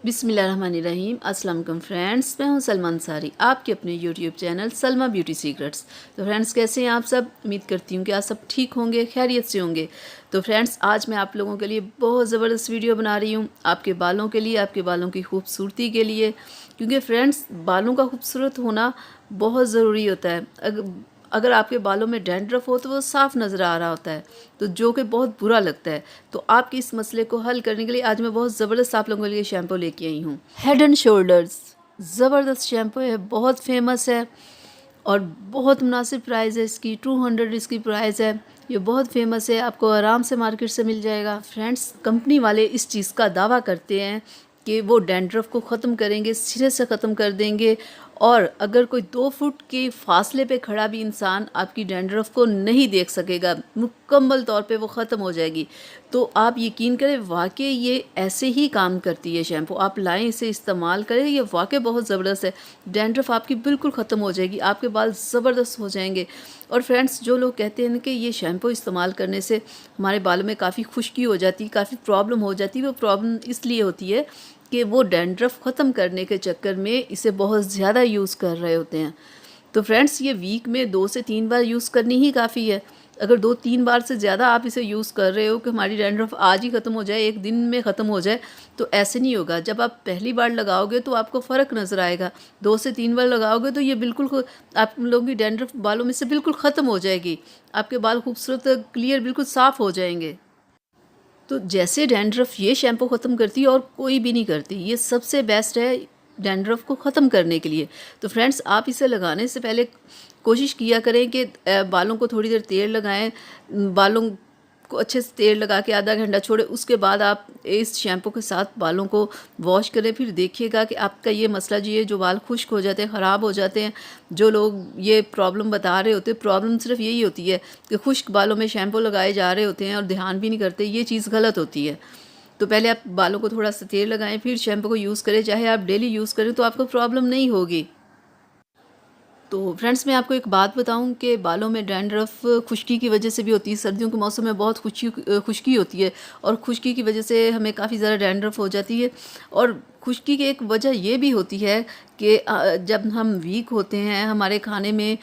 बिस्मिल्लाहिर्रहमानिर्रहीम। अस्सलाम वालेकुम फ्रेंड्स, मैं हूं सलमा अंसारी, आपके अपने YouTube channel Salma beauty secrets. तो फ्रेंड्स, कैसे हैं आप सब? उम्मीद करती हूं कि आप सब ठीक होंगे, खैरियत से होंगे। तो फ्रेंड्स, आज मैं आप लोगों के लिए बहुत ज़बरदस्त वीडियो बना रही हूं, आपके बालों के लिए, आपके बालों की खूबसूरती के लिए। क्योंकि फ्रेंड्स, बालों का खूबसूरत होना बहुत ज़रूरी होता है। अगर आपके बालों में डैंड्रफ हो तो वो साफ़ नज़र आ रहा होता है, तो जो कि बहुत बुरा लगता है। तो आपके इस मसले को हल करने के लिए आज मैं बहुत ज़बरदस्त आप लोगों के लिए शैम्पू लेके आई हूँ। हेड एंड शोल्डर्स ज़बरदस्त शैम्पू है, बहुत फेमस है और बहुत मुनासिब प्राइस है इसकी। 200 इसकी प्राइस है। ये बहुत फेमस है, आपको आराम से मार्केट से मिल जाएगा। फ्रेंड्स, कंपनी वाले इस चीज़ का दावा करते हैं कि वो डैंड्रफ को ख़त्म करेंगे, सिरे से ख़त्म कर देंगे। और अगर कोई 2 फुट के फासले पे खड़ा भी इंसान आपकी डैंड्रफ को नहीं देख सकेगा, मुकम्मल तौर पे वो ख़त्म हो जाएगी। तो आप यकीन करें, वाकई ये ऐसे ही काम करती है शैम्पू। आप लाएं, इसे इस्तेमाल करें, ये वाकई बहुत ज़बरदस्त है। डैंड्रफ आपकी बिल्कुल ख़त्म हो जाएगी, आपके बाल ज़बरदस्त हो जाएंगे। और फ्रेंड्स, जो लोग कहते हैं कि ये शैम्पू इस्तेमाल करने से हमारे बालों में काफ़ी खुश्की हो जाती है, काफ़ी प्रॉब्लम हो जाती है, वो प्रॉब्लम इसलिए होती है कि वो डैंड्रफ ख़त्म करने के चक्कर में इसे बहुत ज़्यादा यूज़ कर रहे होते हैं। तो फ्रेंड्स, ये वीक में 2 से 3 बार यूज़ करनी ही काफ़ी है। अगर 2-3 बार से ज़्यादा आप इसे यूज़ कर रहे हो कि हमारी डैंड्रफ आज ही ख़त्म हो जाए, एक दिन में ख़त्म हो जाए, तो ऐसे नहीं होगा। जब आप पहली बार लगाओगे तो आपको फ़र्क नज़र आएगा। 2 से 3 बार लगाओगे तो ये बिल्कुल आप लोगों की डैंड्रफ बालों में से बिल्कुल ख़त्म हो जाएगी। आपके बाल खूबसूरत, क्लियर, बिल्कुल साफ़ हो जाएंगे। तो जैसे डैंड्रफ ये शैम्पू ख़त्म करती है और कोई भी नहीं करती, ये सबसे बेस्ट है डैंड्रफ को ख़त्म करने के लिए। तो फ्रेंड्स, आप इसे लगाने से पहले कोशिश किया करें कि बालों को थोड़ी देर तेल लगाएं, बालों को अच्छे से तेल लगा के आधा घंटा छोड़े, उसके बाद आप इस शैम्पू के साथ बालों को वॉश करें। फिर देखिएगा कि आपका ये मसला, जो ये जो बाल खुश्क हो जाते हैं, ख़राब हो जाते हैं, जो लोग ये प्रॉब्लम बता रहे होते हैं, प्रॉब्लम सिर्फ यही होती है कि खुश्क बालों में शैम्पू लगाए जा रहे होते हैं और ध्यान भी नहीं करते। ये चीज़ गलत होती है। तो पहले आप बालों को थोड़ा सा तेल लगाएं, फिर शैम्पू को यूज़ करें। चाहे आप डेली यूज़ करें तो आपको प्रॉब्लम नहीं होगी। तो फ्रेंड्स, मैं आपको एक बात बताऊं कि बालों में डैंड्रफ खुश्की की वजह से भी होती है। सर्दियों के मौसम में बहुत खुश्की होती है और खुश्की की वजह से हमें काफ़ी ज़्यादा डैंड्रफ हो जाती है। और खुश्की की एक वजह ये भी होती है कि जब हम वीक होते हैं, हमारे खाने में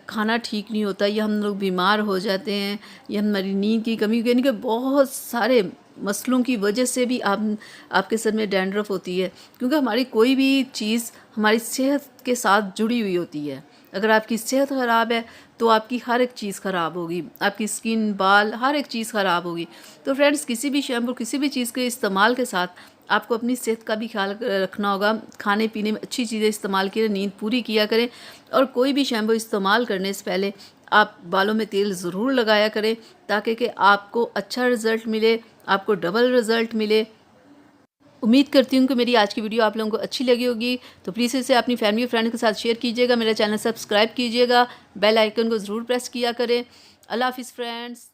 खाना ठीक नहीं होता, या हम लोग बीमार हो जाते हैं, या हमारी नींद की कमी, यानी कि बहुत सारे मसलों की वजह से भी आपके सर में डैंड्रफ होती है। क्योंकि हमारी कोई भी चीज़ हमारी सेहत के साथ जुड़ी हुई होती है। अगर आपकी सेहत ख़राब है तो आपकी हर एक चीज़ ख़राब होगी, आपकी स्किन, बाल, हर एक चीज़ ख़राब होगी। तो फ्रेंड्स, किसी भी शैम्पू, किसी भी चीज़ के इस्तेमाल के साथ आपको अपनी सेहत का भी ख्याल रखना होगा। खाने पीने में अच्छी चीज़ें इस्तेमाल करें, नींद पूरी किया करें। और कोई भी शैम्पू इस्तेमाल करने से पहले आप बालों में तेल ज़रूर लगाया करें, ताकि कि आपको अच्छा रिज़ल्ट मिले, आपको डबल रिज़ल्ट मिले। उम्मीद करती हूँ कि मेरी आज की वीडियो आप लोगों को अच्छी लगी होगी। तो प्लीज़ इसे अपनी फैमिली और फ्रेंड के साथ शेयर कीजिएगा, मेरा चैनल सब्सक्राइब कीजिएगा, बेल आइकन को ज़रूर प्रेस किया करें। अल्लाह हाफ़िज़ फ्रेंड्स।